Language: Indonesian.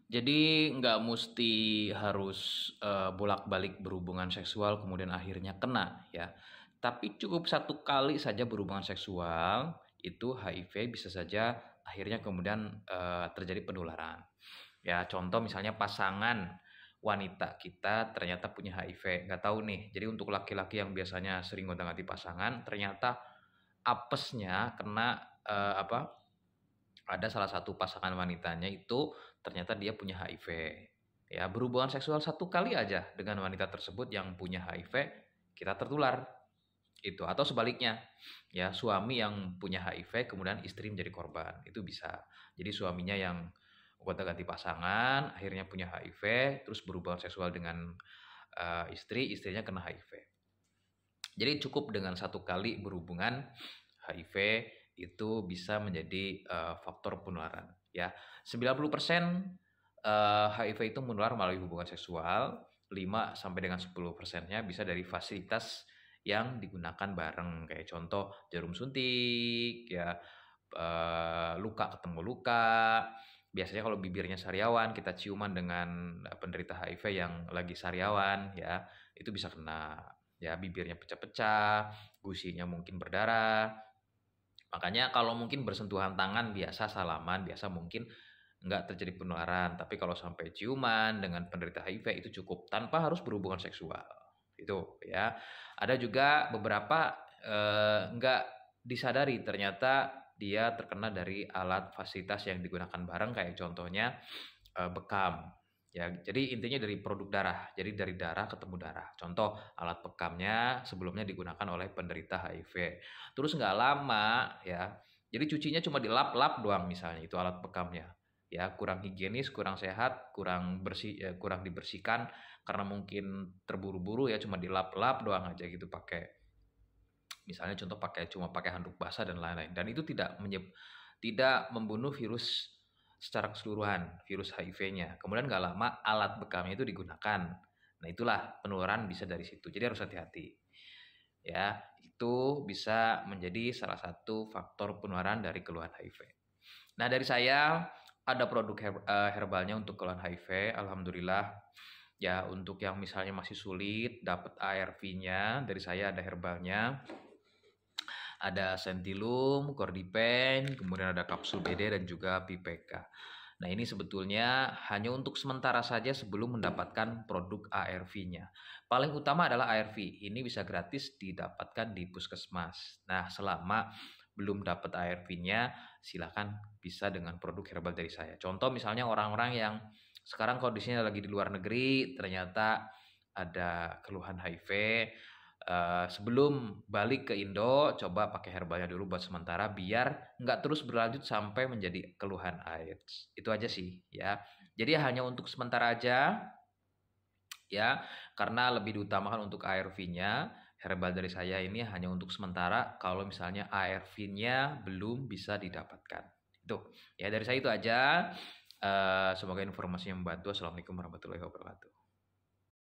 Jadi nggak mesti harus bolak-balik berhubungan seksual kemudian akhirnya kena ya. Tapi cukup satu kali saja berhubungan seksual itu HIV bisa saja akhirnya kemudian terjadi penularan. Ya contoh misalnya pasangan wanita kita ternyata punya HIV, nggak tahu nih. Jadi untuk laki-laki yang biasanya sering gonta-ganti pasangan, ternyata apesnya kena apa? Ada salah satu pasangan wanitanya itu ternyata dia punya HIV. Ya, berhubungan seksual satu kali aja dengan wanita tersebut yang punya HIV, kita tertular. Itu atau sebaliknya. Ya, suami yang punya HIV kemudian istri menjadi korban. Itu bisa. Jadi suaminya yang gonta-ganti pasangan, akhirnya punya HIV, terus berhubungan seksual dengan istri, istrinya kena HIV. Jadi cukup dengan satu kali berhubungan HIV itu bisa menjadi faktor penularan ya. 90% HIV itu menular melalui hubungan seksual, 5 sampai dengan 10%-nya bisa dari fasilitas yang digunakan bareng kayak contoh jarum suntik ya, luka ketemu luka. Biasanya kalau bibirnya sariawan, kita ciuman dengan penderita HIV yang lagi sariawan ya, itu bisa kena ya, bibirnya pecah-pecah, gusinya mungkin berdarah. Makanya kalau mungkin bersentuhan tangan biasa, salaman biasa mungkin nggak terjadi penularan. Tapi kalau sampai ciuman dengan penderita HIV itu cukup tanpa harus berhubungan seksual. Itu ya. Ada juga beberapa nggak disadari ternyata dia terkena dari alat fasilitas yang digunakan bareng kayak contohnya bekam. Ya, jadi intinya dari produk darah. Jadi dari darah ketemu darah. Contoh alat bekamnya sebelumnya digunakan oleh penderita HIV. Terus nggak lama ya. Jadi cucinya cuma dilap-lap doang misalnya itu alat bekamnya. Ya, kurang higienis, kurang sehat, kurang bersih, kurang dibersihkan karena mungkin terburu-buru ya cuma dilap-lap doang aja gitu pakai misalnya contoh cuma pakai handuk basah dan lain-lain. Dan itu tidak membunuh virus secara keseluruhan, virus HIV-nya. Kemudian nggak lama alat bekamnya itu digunakan. Nah itulah penularan bisa dari situ. Jadi harus hati-hati. Ya, itu bisa menjadi salah satu faktor penularan dari keluhan HIV. Nah dari saya ada produk herbalnya untuk keluhan HIV. Alhamdulillah. Ya untuk yang misalnya masih sulit dapat ARV-nya, dari saya ada herbalnya. Ada Sentilum, Cordypen, kemudian ada kapsul BD dan juga PPK. Nah ini sebetulnya hanya untuk sementara saja sebelum mendapatkan produk ARV-nya. Paling utama adalah ARV. Ini bisa gratis didapatkan di puskesmas. Nah selama belum dapat ARV-nya, silakan bisa dengan produk herbal dari saya. Contoh misalnya orang-orang yang sekarang kondisinya lagi di luar negeri, ternyata ada keluhan HIV, sebelum balik ke Indo, coba pakai herbalnya dulu buat sementara biar nggak terus berlanjut sampai menjadi keluhan AIDS. Itu aja sih ya. Jadi hanya untuk sementara aja ya, karena lebih diutamakan untuk ARV-nya. Herbal dari saya ini hanya untuk sementara kalau misalnya ARV-nya belum bisa didapatkan. Itu ya dari saya itu aja. Semoga informasinya membantu. Assalamualaikum warahmatullahi wabarakatuh.